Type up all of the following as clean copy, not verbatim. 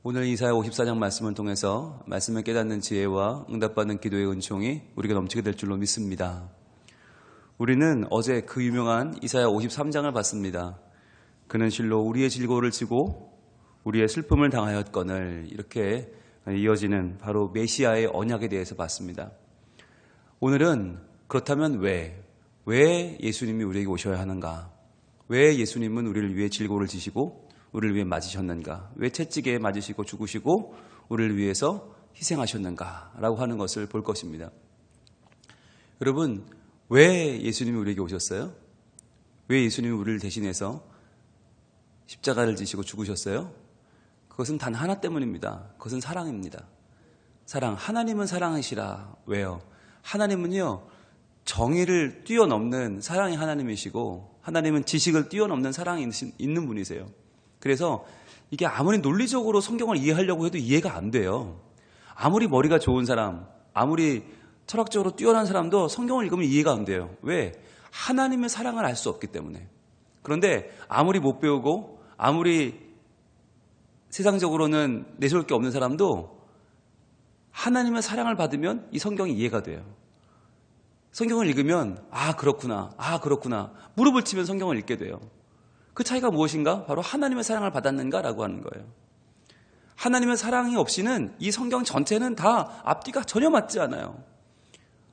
오늘 이사야 54장 말씀을 통해서 말씀을 깨닫는 지혜와 응답받는 기도의 은총이 우리가 넘치게 될 줄로 믿습니다. 우리는 어제 그 유명한 이사야 53장을 봤습니다. 그는 실로 우리의 질고를 지고 우리의 슬픔을 당하였거늘, 이렇게 이어지는 바로 메시아의 언약에 대해서 봤습니다. 오늘은 그렇다면 왜 예수님이 우리에게 오셔야 하는가? 왜 예수님은 우리를 위해 질고를 지시고 우리를 위해 맞으셨는가? 왜 채찍에 맞으시고 죽으시고 우리를 위해서 희생하셨는가? 라고 하는 것을 볼 것입니다. 여러분, 왜 예수님이 우리에게 오셨어요? 왜 예수님이 우리를 대신해서 십자가를 지시고 죽으셨어요? 그것은 단 하나 때문입니다. 그것은 사랑입니다. 사랑. 하나님은 사랑이시라. 왜요? 하나님은요, 정의를 뛰어넘는 사랑의 하나님이시고, 하나님은 지식을 뛰어넘는 사랑이 있는 분이세요. 그래서 이게 아무리 논리적으로 성경을 이해하려고 해도 이해가 안 돼요. 아무리 머리가 좋은 사람, 아무리 철학적으로 뛰어난 사람도 성경을 읽으면 이해가 안 돼요. 왜? 하나님의 사랑을 알 수 없기 때문에. 그런데 아무리 못 배우고 아무리 세상적으로는 내세울 게 없는 사람도 하나님의 사랑을 받으면 이 성경이 이해가 돼요. 성경을 읽으면 그렇구나, 그렇구나, 무릎을 치면 성경을 읽게 돼요. 그 차이가 무엇인가? 바로 하나님의 사랑을 받았는가라고 하는 거예요. 하나님의 사랑이 없이는 이 성경 전체는 다 앞뒤가 전혀 맞지 않아요.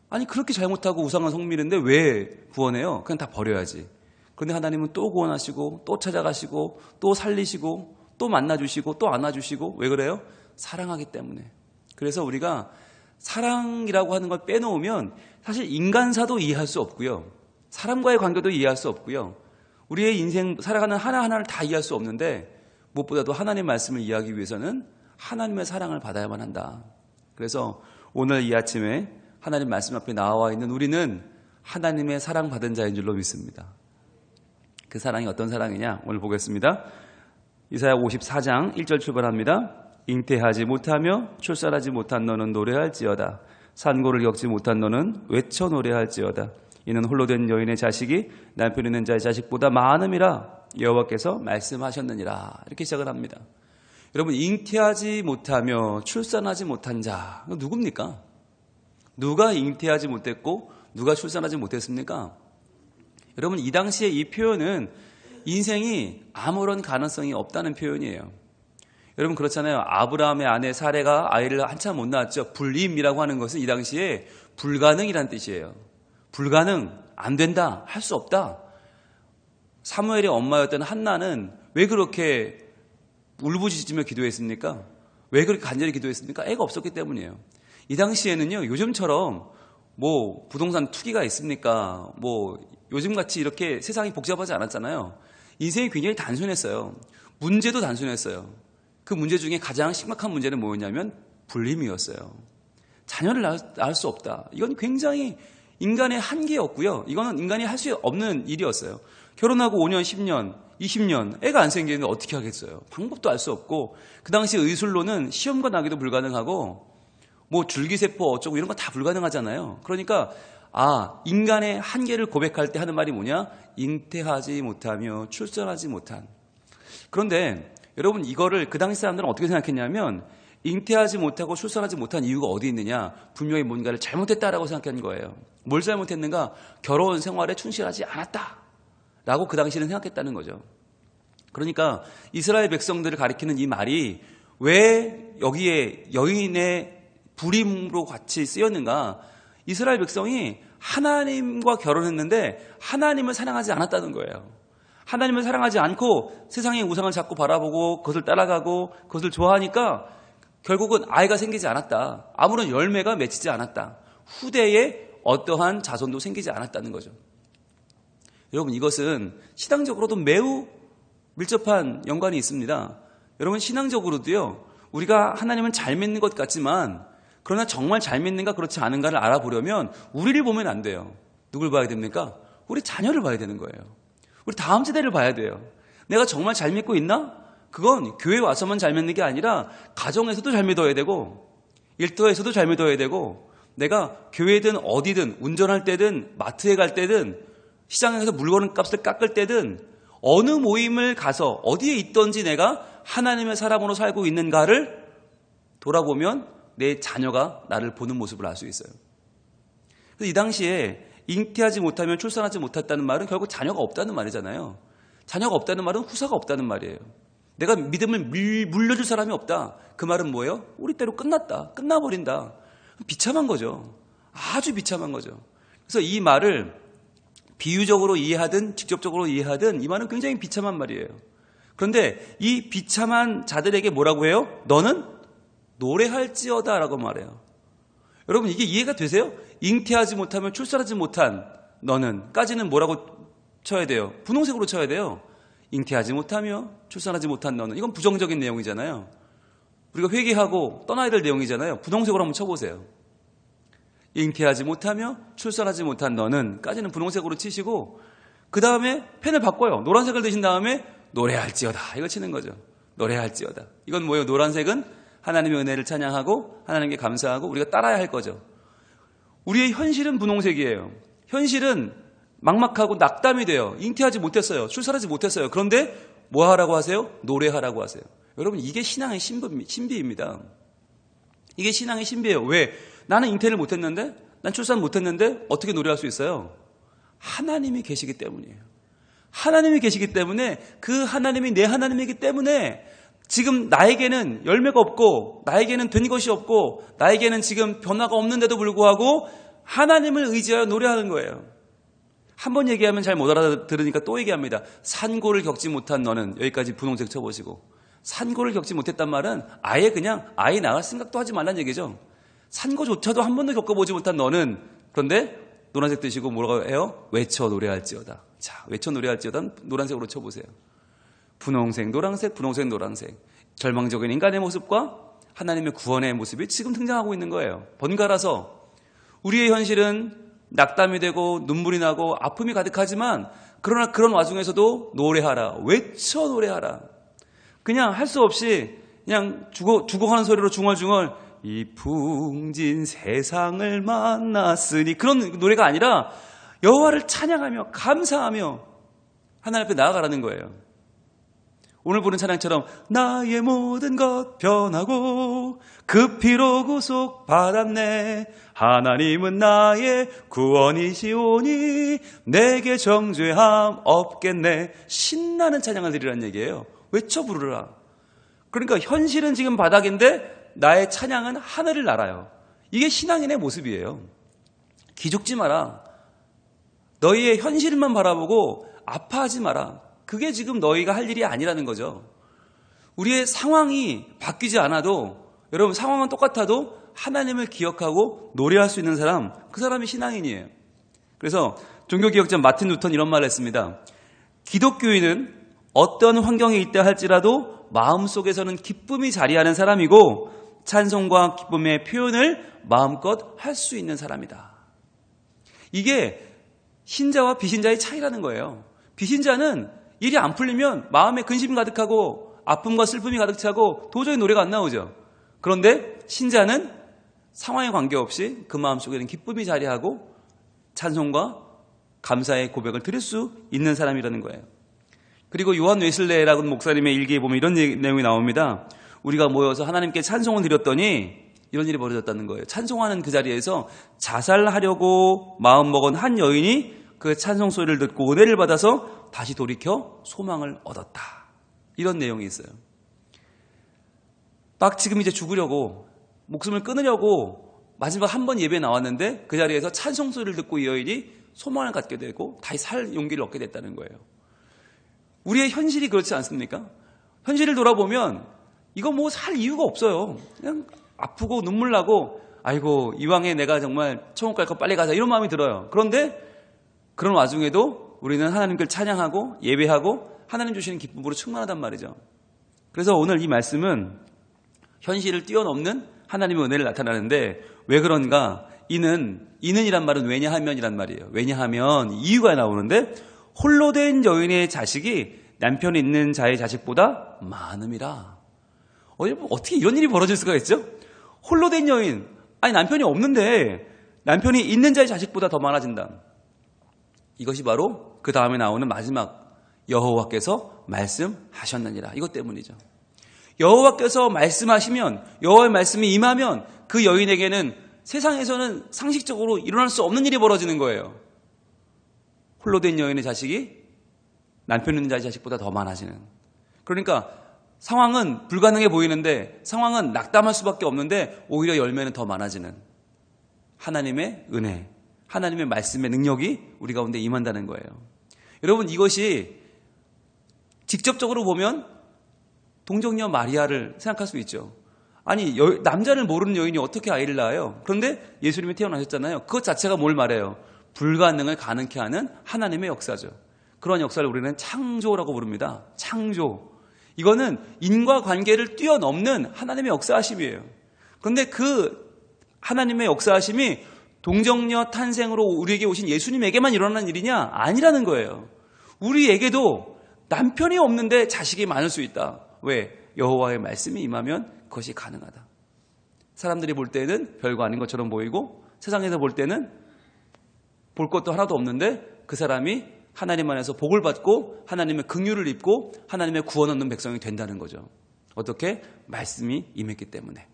아니, 그렇게 잘못하고 우상을 섬기는데 왜 구원해요? 그냥 다 버려야지. 그런데 하나님은 또 구원하시고 또 찾아가시고 또 살리시고 또 만나주시고 또 안아주시고. 왜 그래요? 사랑하기 때문에. 그래서 우리가 사랑이라고 하는 걸 빼놓으면 사실 인간사도 이해할 수 없고요, 사람과의 관계도 이해할 수 없고요, 우리의 인생 살아가는 하나하나를 다 이해할 수 없는데, 무엇보다도 하나님의 말씀을 이해하기 위해서는 하나님의 사랑을 받아야만 한다. 그래서 오늘 이 아침에 하나님 말씀 앞에 나와 있는 우리는 하나님의 사랑받은 자인 줄로 믿습니다. 그 사랑이 어떤 사랑이냐? 오늘 보겠습니다. 이사야 54장 1절 출발합니다. 잉태하지 못하며 출산하지 못한 너는 노래할지어다. 산고를 겪지 못한 너는 외쳐 노래할지어다. 이는 홀로 된 여인의 자식이 남편 있는 자의 자식보다 많음이라 여호와께서 말씀하셨느니라. 이렇게 시작을 합니다. 여러분, 잉태하지 못하며 출산하지 못한 자, 누굽니까? 누가 잉태하지 못했고 누가 출산하지 못했습니까? 여러분, 이 당시에 이 표현은 인생이 아무런 가능성이 없다는 표현이에요. 여러분, 그렇잖아요. 아브라함의 아내 사레가 아이를 한참 못 낳았죠. 불임이라고 하는 것은 이 당시에 불가능이란 뜻이에요. 불가능, 안 된다, 할 수 없다. 사무엘의 엄마였던 한나는 왜 그렇게 울부짖으며 기도했습니까? 왜 그렇게 간절히 기도했습니까? 애가 없었기 때문이에요. 이 당시에는요, 요즘처럼 뭐 부동산 투기가 있습니까? 뭐 요즘같이 이렇게 세상이 복잡하지 않았잖아요. 인생이 굉장히 단순했어요. 문제도 단순했어요. 그 문제 중에 가장 심각한 문제는 뭐였냐면 불임이었어요. 자녀를 낳을 수 없다. 이건 굉장히 인간의 한계였고요. 이거는 인간이 할 수 없는 일이었어요. 결혼하고 5년, 10년, 20년 애가 안 생기는데 어떻게 하겠어요? 방법도 알 수 없고, 그 당시 의술로는 시험과 나기도 불가능하고 뭐 줄기세포 어쩌고 이런 거 다 불가능하잖아요. 그러니까 인간의 한계를 고백할 때 하는 말이 뭐냐? 잉태하지 못하며 출산하지 못한. 그런데 여러분, 이거를 그 당시 사람들은 어떻게 생각했냐면, 잉태하지 못하고 출산하지 못한 이유가 어디 있느냐? 분명히 뭔가를 잘못했다라고 생각한 거예요. 뭘 잘못했는가? 결혼 생활에 충실하지 않았다 라고 그 당시에는 생각했다는 거죠. 그러니까 이스라엘 백성들을 가리키는 이 말이 왜 여기에 여인의 불임으로 같이 쓰였는가? 이스라엘 백성이 하나님과 결혼했는데 하나님을 사랑하지 않았다는 거예요. 하나님을 사랑하지 않고 세상의 우상을 자꾸 바라보고 그것을 따라가고 그것을 좋아하니까 결국은 아이가 생기지 않았다. 아무런 열매가 맺히지 않았다. 후대에 어떠한 자손도 생기지 않았다는 거죠. 여러분, 이것은 신앙적으로도 매우 밀접한 연관이 있습니다. 여러분, 신앙적으로도요, 우리가 하나님은 잘 믿는 것 같지만, 그러나 정말 잘 믿는가 그렇지 않은가를 알아보려면 우리를 보면 안 돼요. 누굴 봐야 됩니까? 우리 자녀를 봐야 되는 거예요. 우리 다음 세대를 봐야 돼요. 내가 정말 잘 믿고 있나? 그건 교회 와서만 잘 믿는 게 아니라 가정에서도 잘 믿어야 되고, 일터에서도 잘 믿어야 되고, 내가 교회든 어디든 운전할 때든 마트에 갈 때든 시장에서 물건 값을 깎을 때든 어느 모임을 가서 어디에 있던지 내가 하나님의 사람으로 살고 있는가를 돌아보면 내 자녀가 나를 보는 모습을 알 수 있어요. 그래서 이 당시에 잉태하지 못하면 출산하지 못했다는 말은 결국 자녀가 없다는 말이잖아요. 자녀가 없다는 말은 후사가 없다는 말이에요. 내가 믿음을 물려줄 사람이 없다. 그 말은 뭐예요? 우리 때로 끝났다. 끝나버린다. 비참한 거죠. 아주 비참한 거죠. 그래서 이 말을 비유적으로 이해하든 직접적으로 이해하든 이 말은 굉장히 비참한 말이에요. 그런데 이 비참한 자들에게 뭐라고 해요? 너는 노래할지어다 라고 말해요. 여러분 이게 이해가 되세요? 잉태하지 못하면 출산하지 못한 너는 까지는 뭐라고 쳐야 돼요? 분홍색으로 쳐야 돼요. 잉태하지 못하며 출산하지 못한 너는. 이건 부정적인 내용이잖아요. 우리가 회개하고 떠나야 될 내용이잖아요. 분홍색으로 한번 쳐보세요. 잉태하지 못하며 출산하지 못한 너는 까지는 분홍색으로 치시고 그 다음에 펜을 바꿔요. 노란색을 드신 다음에 노래할지어다 이거 치는 거죠. 노래할지어다. 이건 뭐예요? 노란색은 하나님의 은혜를 찬양하고 하나님께 감사하고 우리가 따라야 할 거죠. 우리의 현실은 분홍색이에요. 현실은 막막하고 낙담이 돼요. 잉태하지 못했어요. 출산하지 못했어요. 그런데 뭐 하라고 하세요? 노래하라고 하세요. 여러분 이게 신앙의 신비입니다. 이게 신앙의 신비예요. 왜? 나는 잉태를 못했는데 난 출산 못했는데 어떻게 노래할 수 있어요? 하나님이 계시기 때문이에요. 하나님이 계시기 때문에 그 하나님이 내 하나님이기 때문에 지금 나에게는 열매가 없고 나에게는 된 것이 없고 나에게는 지금 변화가 없는데도 불구하고 하나님을 의지하여 노래하는 거예요. 한 번 얘기하면 잘 못 알아들으니까 또 얘기합니다. 산고를 겪지 못한 너는 여기까지 분홍색 쳐보시고 산고를 겪지 못했단 말은 아예 그냥 아예 나갈 생각도 하지 말란 얘기죠. 산고조차도 한 번도 겪어보지 못한 너는 그런데 노란색 드시고 뭐라고 해요? 외쳐 노래할지어다. 자, 외쳐 노래할지어다 노란색으로 쳐보세요. 분홍색, 노란색, 분홍색, 노란색. 절망적인 인간의 모습과 하나님의 구원의 모습이 지금 등장하고 있는 거예요. 번갈아서 우리의 현실은 낙담이 되고 눈물이 나고 아픔이 가득하지만 그러나 그런 와중에서도 노래하라. 외쳐 노래하라. 그냥 할 수 없이 그냥 죽어가는 소리로 중얼중얼 이 풍진 세상을 만났으니 그런 노래가 아니라 여호와를 찬양하며 감사하며 하나님 앞에 나아가라는 거예요. 오늘 부른 찬양처럼 나의 모든 것 변하고 그 피로 구속받았네. 하나님은 나의 구원이시오니 내게 정죄함 없겠네. 신나는 찬양을 드리라는 얘기예요. 외쳐 부르라. 그러니까 현실은 지금 바닥인데 나의 찬양은 하늘을 날아요. 이게 신앙인의 모습이에요. 기죽지 마라. 너희의 현실만 바라보고 아파하지 마라. 그게 지금 너희가 할 일이 아니라는 거죠. 우리의 상황이 바뀌지 않아도 여러분 상황은 똑같아도 하나님을 기억하고 노래할 수 있는 사람, 그 사람이 신앙인이에요. 그래서 종교개혁자 마틴 루터는 이런 말을 했습니다. 기독교인은 어떤 환경에 있다 할지라도 마음속에서는 기쁨이 자리하는 사람이고 찬송과 기쁨의 표현을 마음껏 할 수 있는 사람이다. 이게 신자와 비신자의 차이라는 거예요. 비신자는 일이 안 풀리면 마음에 근심 가득하고 아픔과 슬픔이 가득 차고 도저히 노래가 안 나오죠. 그런데 신자는 상황에 관계없이 그 마음속에는 기쁨이 자리하고 찬송과 감사의 고백을 드릴 수 있는 사람이라는 거예요. 그리고 요한 웨슬레라는 목사님의 일기에 보면 이런 내용이 나옵니다. 우리가 모여서 하나님께 찬송을 드렸더니 이런 일이 벌어졌다는 거예요. 찬송하는 그 자리에서 자살하려고 마음먹은 한 여인이 그 찬송 소리를 듣고 은혜를 받아서 다시 돌이켜 소망을 얻었다. 이런 내용이 있어요. 막 지금 이제 죽으려고 목숨을 끊으려고 마지막 한 번 예배에 나왔는데 그 자리에서 찬송 소리를 듣고 이 여인이 소망을 갖게 되고 다시 살 용기를 얻게 됐다는 거예요. 우리의 현실이 그렇지 않습니까? 현실을 돌아보면 이거 뭐 살 이유가 없어요. 그냥 아프고 눈물 나고 아이고 이왕에 내가 정말 천국 갈 거 빨리 가자 이런 마음이 들어요. 그런데 그런 와중에도 우리는 하나님께 찬양하고 예배하고 하나님 주시는 기쁨으로 충만하단 말이죠. 그래서 오늘 이 말씀은 현실을 뛰어넘는 하나님의 은혜를 나타나는데 왜 그런가? 이는이란 말은 왜냐하면이란 말이에요. 왜냐하면 이유가 나오는데 홀로 된 여인의 자식이 남편이 있는 자의 자식보다 많음이라. 어떻게 이런 일이 벌어질 수가 있죠? 홀로 된 여인, 아니 남편이 없는데 남편이 있는 자의 자식보다 더 많아진다. 이것이 바로 그 다음에 나오는 마지막 여호와께서 말씀하셨느니라. 이것 때문이죠. 여호와께서 말씀하시면, 여호와의 말씀이 임하면 그 여인에게는 세상에서는 상식적으로 일어날 수 없는 일이 벌어지는 거예요. 홀로 된 여인의 자식이 남편 있는 자식보다 더 많아지는. 그러니까 상황은 불가능해 보이는데, 상황은 낙담할 수밖에 없는데 오히려 열매는 더 많아지는 하나님의 은혜, 하나님의 말씀의 능력이 우리 가운데 임한다는 거예요. 여러분, 이것이 직접적으로 보면 동정녀 마리아를 생각할 수 있죠. 아니, 남자를 모르는 여인이 어떻게 아이를 낳아요? 그런데 예수님이 태어나셨잖아요. 그것 자체가 뭘 말해요? 불가능을 가능케 하는 하나님의 역사죠. 그런 역사를 우리는 창조라고 부릅니다. 창조. 이거는 인과관계를 뛰어넘는 하나님의 역사하심이에요. 그런데 그 하나님의 역사하심이 동정녀 탄생으로 우리에게 오신 예수님에게만 일어나는 일이냐? 아니라는 거예요. 우리에게도 남편이 없는데 자식이 많을 수 있다. 왜? 여호와의 말씀이 임하면 그것이 가능하다. 사람들이 볼 때는 별거 아닌 것처럼 보이고 세상에서 볼 때는 볼 것도 하나도 없는데 그 사람이 하나님 안에서 복을 받고 하나님의 긍휼을 입고 하나님의 구원 얻는 백성이 된다는 거죠. 어떻게? 말씀이 임했기 때문에.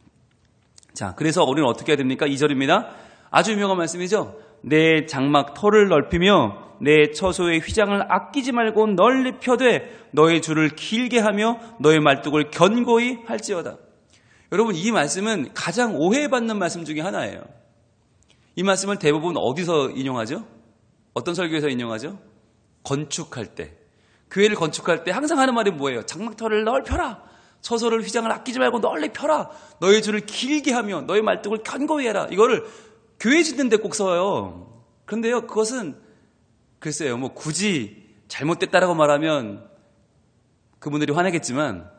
자, 그래서 우리는 어떻게 해야 됩니까? 2절입니다. 아주 유명한 말씀이죠. 내 장막 털을 넓히며 내 처소의 휘장을 아끼지 말고 널리 펴되 너의 줄을 길게 하며 너의 말뚝을 견고히 할지어다. 여러분, 이 말씀은 가장 오해받는 말씀 중에 하나예요. 이 말씀을 대부분 어디서 인용하죠? 어떤 설교에서 인용하죠? 건축할 때. 교회를 건축할 때 항상 하는 말이 뭐예요? 장막터를 넓혀라. 처소를 휘장을 아끼지 말고 널리 펴라. 너의 줄을 길게 하며 너의 말뚝을 견고히 해라. 이거를 교회 짓는 데 꼭 써요. 그런데요, 그것은 글쎄요, 뭐 굳이 잘못됐다라고 말하면 그분들이 화내겠지만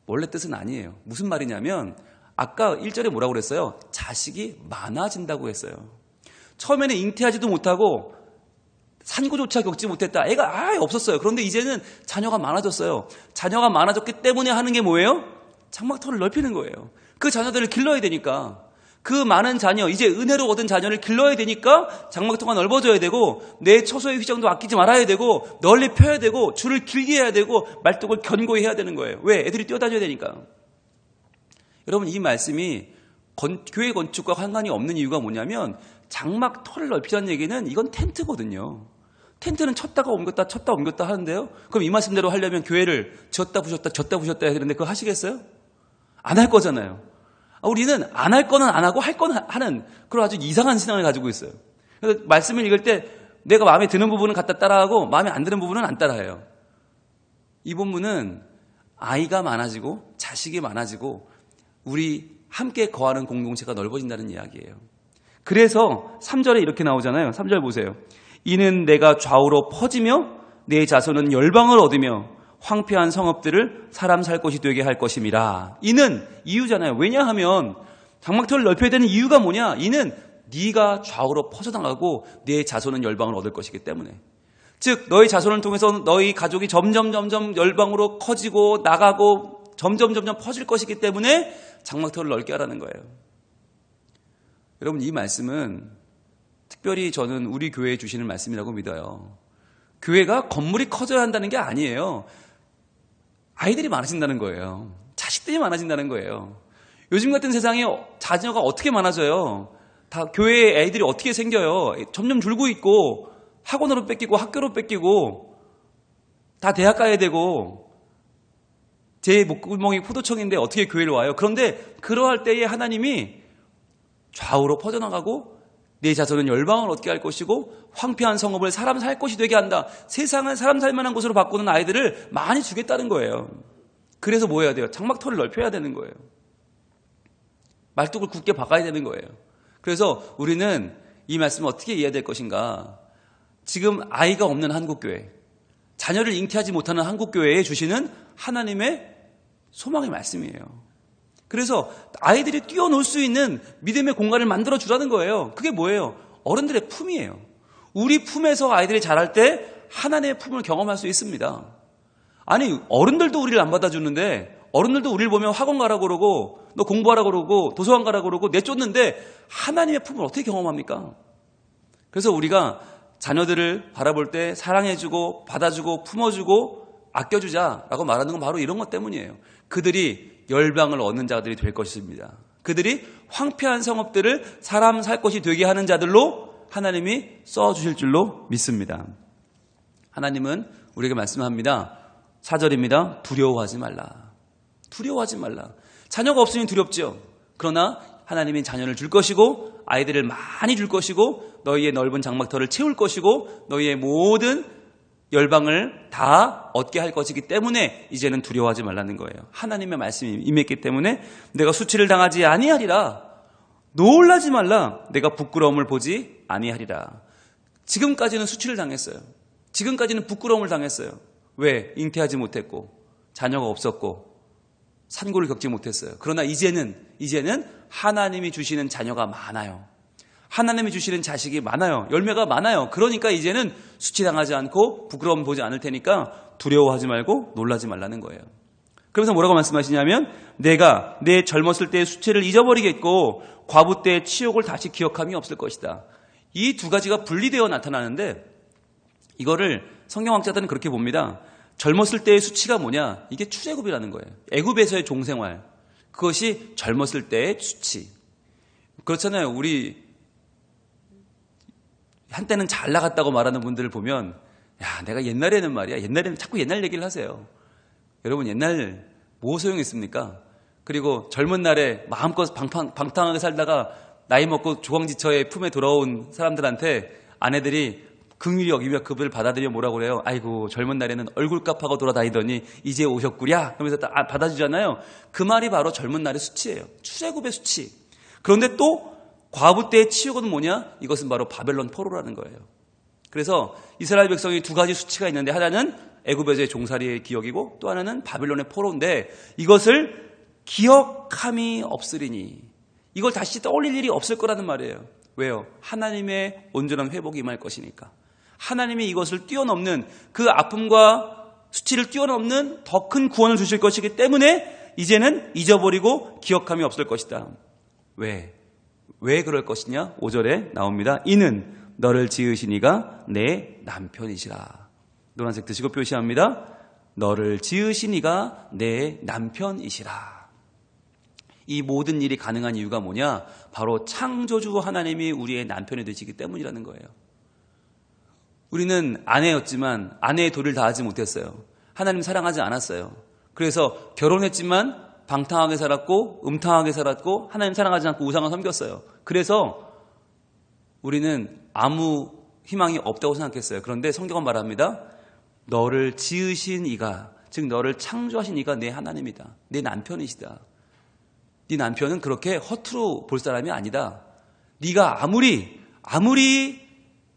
원래 뜻은 아니에요. 무슨 말이냐면 아까 1절에 뭐라고 그랬어요? 자식이 많아진다고 했어요. 처음에는 잉태하지도 못하고 산고조차 겪지 못했다. 애가 아예 없었어요. 그런데 이제는 자녀가 많아졌어요. 자녀가 많아졌기 때문에 하는 게 뭐예요? 장막터를 넓히는 거예요. 그 자녀들을 길러야 되니까. 그 많은 자녀, 이제 은혜로 얻은 자녀를 길러야 되니까 장막터가 넓어져야 되고 내 처소의 휘장도 아끼지 말아야 되고 널리 펴야 되고 줄을 길게 해야 되고 말뚝을 견고히 해야 되는 거예요. 왜? 애들이 뛰어다녀야 되니까. 여러분, 이 말씀이 교회 건축과 상관이 없는 이유가 뭐냐면 장막터를 넓히자는 얘기는 이건 텐트거든요. 텐트는 쳤다가 옮겼다 하는데요. 그럼 이 말씀대로 하려면 교회를 지었다 부셨다 해야 되는데 그거 하시겠어요? 안 할 거잖아요. 우리는 안 할 거는 안 하고 할 거는 하는 그런 아주 이상한 신앙을 가지고 있어요. 그래서 말씀을 읽을 때 내가 마음에 드는 부분은 갖다 따라하고 마음에 안 드는 부분은 안 따라해요. 이 본문은 아이가 많아지고 자식이 많아지고 우리 함께 거하는 공동체가 넓어진다는 이야기예요. 그래서 3절에 이렇게 나오잖아요. 3절 보세요. 이는 내가 좌우로 퍼지며 내 자손은 열방을 얻으며 황폐한 성읍들을 사람 살 곳이 되게 할 것임이라. 이는 이유잖아요. 왜냐하면 장막터를 넓혀야 되는 이유가 뭐냐? 이는 네가 좌우로 퍼져나가고 내 자손은 열방을 얻을 것이기 때문에. 즉 너희 자손을 통해서 너희 가족이 점점 열방으로 커지고 나가고 점점 퍼질 것이기 때문에 장막터를 넓게 하라는 거예요. 여러분, 이 말씀은 특별히 저는 우리 교회에 주시는 말씀이라고 믿어요. 교회가 건물이 커져야 한다는 게 아니에요. 아이들이 많아진다는 거예요. 자식들이 많아진다는 거예요. 요즘 같은 세상에 자녀가 어떻게 많아져요? 다 교회에 애들이 어떻게 생겨요? 점점 줄고 있고 학원으로 뺏기고 학교로 뺏기고 다 대학 가야 되고 제 목구멍이 포도청인데 어떻게 교회를 와요? 그런데 그러할 때에 하나님이 좌우로 퍼져나가고 내 자손은 열방을 얻게 할 것이고 황폐한 성읍을 사람 살 곳이 되게 한다. 세상을 사람 살 만한 곳으로 바꾸는 아이들을 많이 주겠다는 거예요. 그래서 뭐 해야 돼요? 장막터를 넓혀야 되는 거예요. 말뚝을 굳게 박아야 되는 거예요. 그래서 우리는 이 말씀을 어떻게 이해해야 될 것인가? 지금 아이가 없는 한국교회, 자녀를 잉태하지 못하는 한국교회에 주시는 하나님의 소망의 말씀이에요. 그래서 아이들이 뛰어놀 수 있는 믿음의 공간을 만들어 주라는 거예요. 그게 뭐예요? 어른들의 품이에요. 우리 품에서 아이들이 자랄 때 하나님의 품을 경험할 수 있습니다. 아니, 어른들도 우리를 안 받아주는데 어른들도 우리를 보면 학원 가라고 그러고 너 공부하라고 그러고 도서관 가라고 그러고 내쫓는데 하나님의 품을 어떻게 경험합니까? 그래서 우리가 자녀들을 바라볼 때 사랑해주고 받아주고 품어주고 아껴주자라고 말하는 건 바로 이런 것 때문이에요. 그들이 열방을 얻는 자들이 될 것입니다. 그들이 황폐한 성읍들을 사람 살 것이 되게 하는 자들로 하나님이 써주실 줄로 믿습니다. 하나님은 우리에게 말씀합니다. 4절입니다. 두려워하지 말라. 두려워하지 말라. 자녀가 없으니 두렵죠. 그러나 하나님이 자녀를 줄 것이고 아이들을 많이 줄 것이고 너희의 넓은 장막터를 채울 것이고 너희의 모든 열방을 다 얻게 할 것이기 때문에 이제는 두려워하지 말라는 거예요. 하나님의 말씀이 임했기 때문에 내가 수치를 당하지 아니하리라. 놀라지 말라. 내가 부끄러움을 보지 아니하리라. 지금까지는 수치를 당했어요. 지금까지는 부끄러움을 당했어요. 왜? 잉태하지 못했고 자녀가 없었고 산고를 겪지 못했어요. 그러나 이제는 하나님이 주시는 자녀가 많아요. 하나님이 주시는 자식이 많아요. 열매가 많아요. 그러니까 이제는 수치당하지 않고 부끄러움 보지 않을 테니까 두려워하지 말고 놀라지 말라는 거예요. 그러면서 뭐라고 말씀하시냐면 내가 내 젊었을 때의 수치를 잊어버리겠고 과부 때의 치욕을 다시 기억함이 없을 것이다. 이 두 가지가 분리되어 나타나는데 이거를 성경학자들은 그렇게 봅니다. 젊었을 때의 수치가 뭐냐? 이게 출애굽이라는 거예요. 애굽에서의 종생활. 그것이 젊었을 때의 수치. 그렇잖아요. 우리 한때는 잘 나갔다고 말하는 분들을 보면 야, 내가 옛날에는 말이야. 옛날에는 자꾸 옛날 얘기를 하세요. 여러분 옛날 뭐 소용있습니까? 그리고 젊은 날에 마음껏 방탕하게 살다가 나이 먹고 조광지처의 품에 돌아온 사람들한테 아내들이 긍휼히 여기며 그분을 받아들여 뭐라고 그래요? 아이고 젊은 날에는 얼굴값하고 돌아다니더니 이제 오셨구랴 하면서 받아주잖아요. 그 말이 바로 젊은 날의 수치예요. 출애굽의 수치. 그런데 또 과부 때의 치욕은 뭐냐? 이것은 바로 바벨론 포로라는 거예요. 그래서 이스라엘 백성이 두 가지 수치가 있는데 하나는 애굽에서의 종살이의 기억이고 또 하나는 바벨론의 포로인데 이것을 기억함이 없으리니 이걸 다시 떠올릴 일이 없을 거라는 말이에요. 왜요? 하나님의 온전한 회복이 임할 것이니까. 하나님이 이것을 뛰어넘는 그 아픔과 수치를 뛰어넘는 더 큰 구원을 주실 것이기 때문에 이제는 잊어버리고 기억함이 없을 것이다. 왜 그럴 것이냐? 5절에 나옵니다. 이는 너를 지으신 이가 내 남편이시라. 노란색 드시고 표시합니다. 너를 지으신 이가 내 남편이시라. 이 모든 일이 가능한 이유가 뭐냐? 바로 창조주 하나님이 우리의 남편이 되시기 때문이라는 거예요. 우리는 아내였지만 아내의 도리를 다하지 못했어요. 하나님 사랑하지 않았어요. 그래서 결혼했지만 방탕하게 살았고 음탕하게 살았고 하나님 사랑하지 않고 우상을 섬겼어요. 그래서 우리는 아무 희망이 없다고 생각했어요. 그런데 성경은 말합니다. 너를 지으신 이가, 즉 너를 창조하신 이가 내 하나님이다. 내 남편이시다. 네 남편은 그렇게 허투루 볼 사람이 아니다. 네가 아무리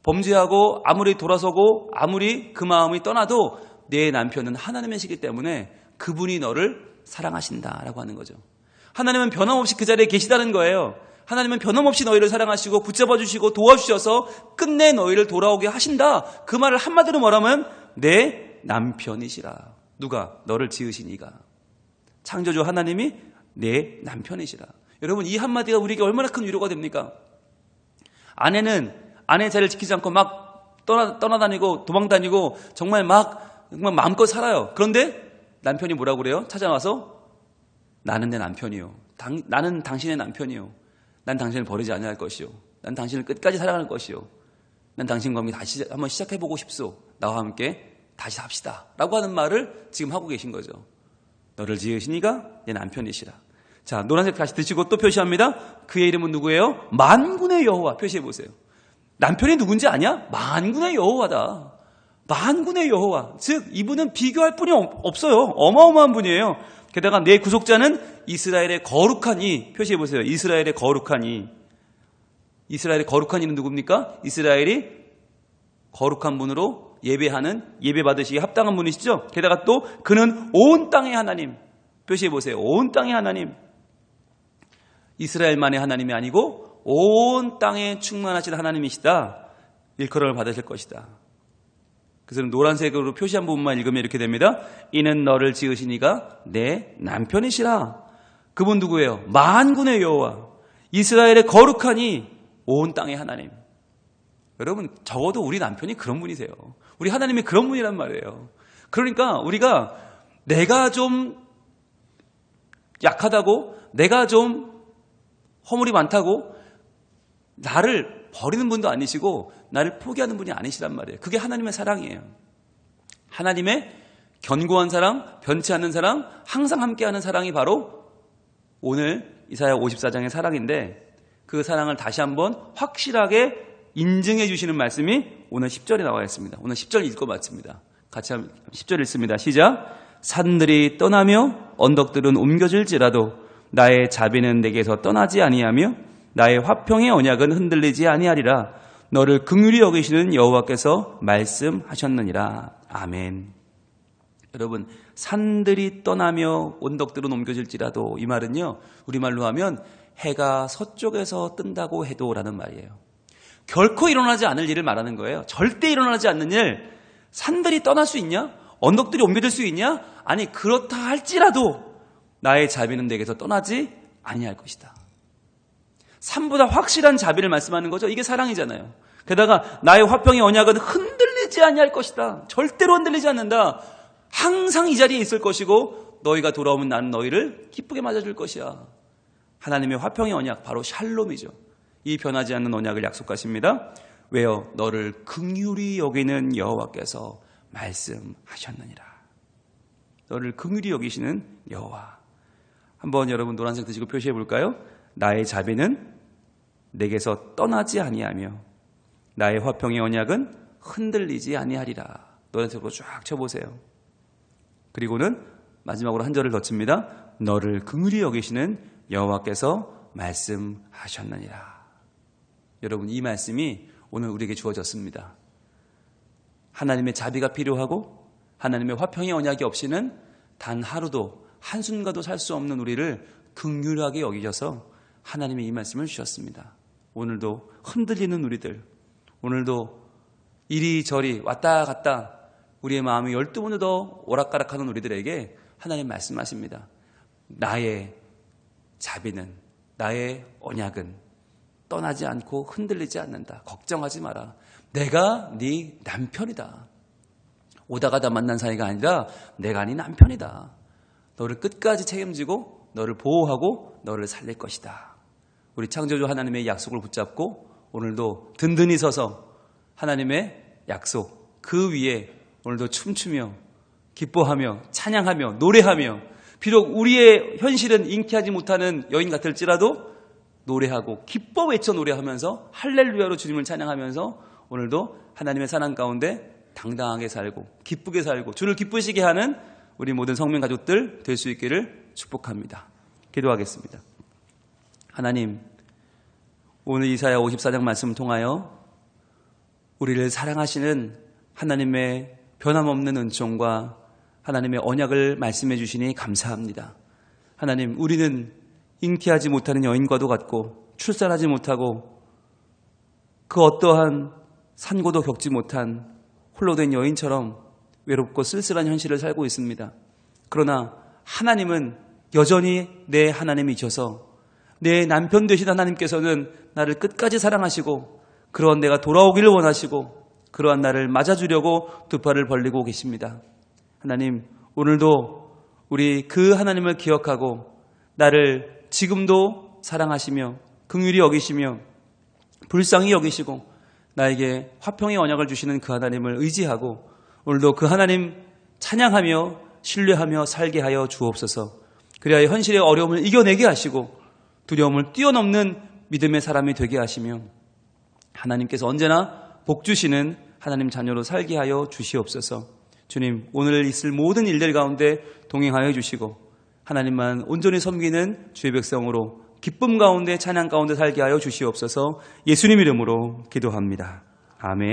범죄하고 아무리 돌아서고 아무리 그 마음이 떠나도 내 남편은 하나님이시기 때문에 그분이 너를 사랑하신다라고 하는 거죠. 하나님은 변함없이 그 자리에 계시다는 거예요. 하나님은 변함없이 너희를 사랑하시고 붙잡아 주시고 도와주셔서 끝내 너희를 돌아오게 하신다. 그 말을 한마디로 말하면 내 남편이시라. 누가? 너를 지으신 이가. 창조주 하나님이 내 남편이시라. 여러분 이 한마디가 우리에게 얼마나 큰 위로가 됩니까? 아내는 아내의 자리를 지키지 않고 막 떠나다니고 도망다니고 정말 마음껏 살아요. 그런데 남편이 뭐라고 그래요? 찾아와서 나는 내 남편이요. 나는 당신의 남편이요. 난 당신을 버리지 아니할 것이요. 난 당신을 끝까지 사랑할 것이요. 난 당신과 함께 다시 한번 시작해보고 싶소. 나와 함께 다시 합시다. 라고 하는 말을 지금 하고 계신 거죠. 너를 지으신 이가 내 남편이시라. 자, 노란색 다시 드시고 또 표시합니다. 그의 이름은 누구예요? 만군의 여호와. 표시해보세요. 남편이 누군지 아냐? 만군의 여호와다. 만군의 여호와. 즉 이분은 비교할 분이 없어요. 어마어마한 분이에요. 게다가 내 구속자는 이스라엘의 거룩한 이. 표시해보세요. 이스라엘의 거룩한 이. 이스라엘의 거룩한 이는 누굽니까? 이스라엘이 거룩한 분으로 예배 받으시기 합당한 분이시죠. 게다가 또 그는 온 땅의 하나님. 표시해보세요. 온 땅의 하나님. 이스라엘만의 하나님이 아니고 온 땅에 충만하신 하나님이시다. 일컬음을 받으실 것이다. 그래서 노란색으로 표시한 부분만 읽으면 이렇게 됩니다. 이는 너를 지으신 이가 내 남편이시라. 그분 누구예요? 만군의 여호와. 이스라엘의 거룩하니 온 땅의 하나님. 여러분 적어도 우리 남편이 그런 분이세요. 우리 하나님이 그런 분이란 말이에요. 그러니까 우리가 내가 좀 약하다고, 내가 좀 허물이 많다고 나를 버리는 분도 아니시고 나를 포기하는 분이 아니시란 말이에요. 그게 하나님의 사랑이에요. 하나님의 견고한 사랑, 변치 않는 사랑, 항상 함께하는 사랑이 바로 오늘 이사야 54장의 사랑인데, 그 사랑을 다시 한번 확실하게 인증해 주시는 말씀이 오늘 10절에 나와 있습니다. 오늘 10절 읽고 마칩니다. 같이 10절 읽습니다. 시작. 산들이 떠나며 언덕들은 옮겨질지라도 나의 자비는 내게서 떠나지 아니하며 나의 화평의 언약은 흔들리지 아니하리라. 너를 긍휼히 여기시는 여호와께서 말씀하셨느니라. 아멘. 여러분, 산들이 떠나며 언덕들은 옮겨질지라도, 이 말은요, 우리말로 하면 해가 서쪽에서 뜬다고 해도 라는 말이에요. 결코 일어나지 않을 일을 말하는 거예요. 절대 일어나지 않는 일. 산들이 떠날 수 있냐? 언덕들이 옮겨질 수 있냐? 아니, 그렇다 할지라도 나의 자비는 내게서 떠나지 아니할 것이다. 산보다 확실한 자비를 말씀하는 거죠. 이게 사랑이잖아요. 게다가 나의 화평의 언약은 흔들리지 아니할 것이다. 절대로 흔들리지 않는다. 항상 이 자리에 있을 것이고 너희가 돌아오면 나는 너희를 기쁘게 맞아줄 것이야. 하나님의 화평의 언약, 바로 샬롬이죠. 이 변하지 않는 언약을 약속하십니다. 왜요? 너를 긍휼히 여기는 여호와께서 말씀하셨느니라. 너를 긍휼히 여기시는 여호와. 한번 여러분 노란색 드시고 표시해 볼까요? 나의 자비는 내게서 떠나지 아니하며 나의 화평의 언약은 흔들리지 아니하리라. 노란색으로 쫙 쳐보세요. 그리고는 마지막으로 한 절을 더 칩니다. 너를 긍휼히 여기시는 여호와께서 말씀하셨느니라. 여러분, 이 말씀이 오늘 우리에게 주어졌습니다. 하나님의 자비가 필요하고 하나님의 화평의 언약이 없이는 단 하루도 한순간도 살 수 없는 우리를 긍휼하게 여기셔서 하나님의 이 말씀을 주셨습니다. 오늘도 흔들리는 우리들, 오늘도 이리저리 왔다 갔다 우리의 마음이 12번도 더 오락가락하는 우리들에게 하나님 말씀하십니다. 나의 자비는, 나의 언약은 떠나지 않고 흔들리지 않는다. 걱정하지 마라. 내가 네 남편이다. 오다 가다 만난 사이가 아니라 내가 네 남편이다. 너를 끝까지 책임지고 너를 보호하고 너를 살릴 것이다. 우리 창조주 하나님의 약속을 붙잡고 오늘도 든든히 서서 하나님의 약속 그 위에 오늘도 춤추며 기뻐하며 찬양하며 노래하며, 비록 우리의 현실은 잉태하지 못하는 여인 같을지라도 노래하고 기뻐 외쳐 노래하면서 할렐루야로 주님을 찬양하면서 오늘도 하나님의 사랑 가운데 당당하게 살고 기쁘게 살고 주를 기쁘시게 하는 우리 모든 성민 가족들 될 수 있기를 축복합니다. 기도하겠습니다. 하나님, 오늘 이사야 54장 말씀을 통하여 우리를 사랑하시는 하나님의 변함없는 은총과 하나님의 언약을 말씀해 주시니 감사합니다. 하나님, 우리는 잉태하지 못하는 여인과도 같고 출산하지 못하고 그 어떠한 산고도 겪지 못한 홀로 된 여인처럼 외롭고 쓸쓸한 현실을 살고 있습니다. 그러나 하나님은 여전히 내 하나님이셔서 내 남편 되신 하나님께서는 나를 끝까지 사랑하시고 그러한 내가 돌아오기를 원하시고 그러한 나를 맞아주려고 두 팔을 벌리고 계십니다. 하나님, 오늘도 우리 그 하나님을 기억하고 나를 지금도 사랑하시며 긍휼히 여기시며 불쌍히 여기시고 나에게 화평의 언약을 주시는 그 하나님을 의지하고 오늘도 그 하나님 찬양하며 신뢰하며 살게 하여 주옵소서. 그래야 현실의 어려움을 이겨내게 하시고 두려움을 뛰어넘는 믿음의 사람이 되게 하시며 하나님께서 언제나 복 주시는 하나님 자녀로 살게 하여 주시옵소서. 주님, 오늘 있을 모든 일들 가운데 동행하여 주시고 하나님만 온전히 섬기는 주의 백성으로 기쁨 가운데 찬양 가운데 살게 하여 주시옵소서. 예수님 이름으로 기도합니다. 아멘.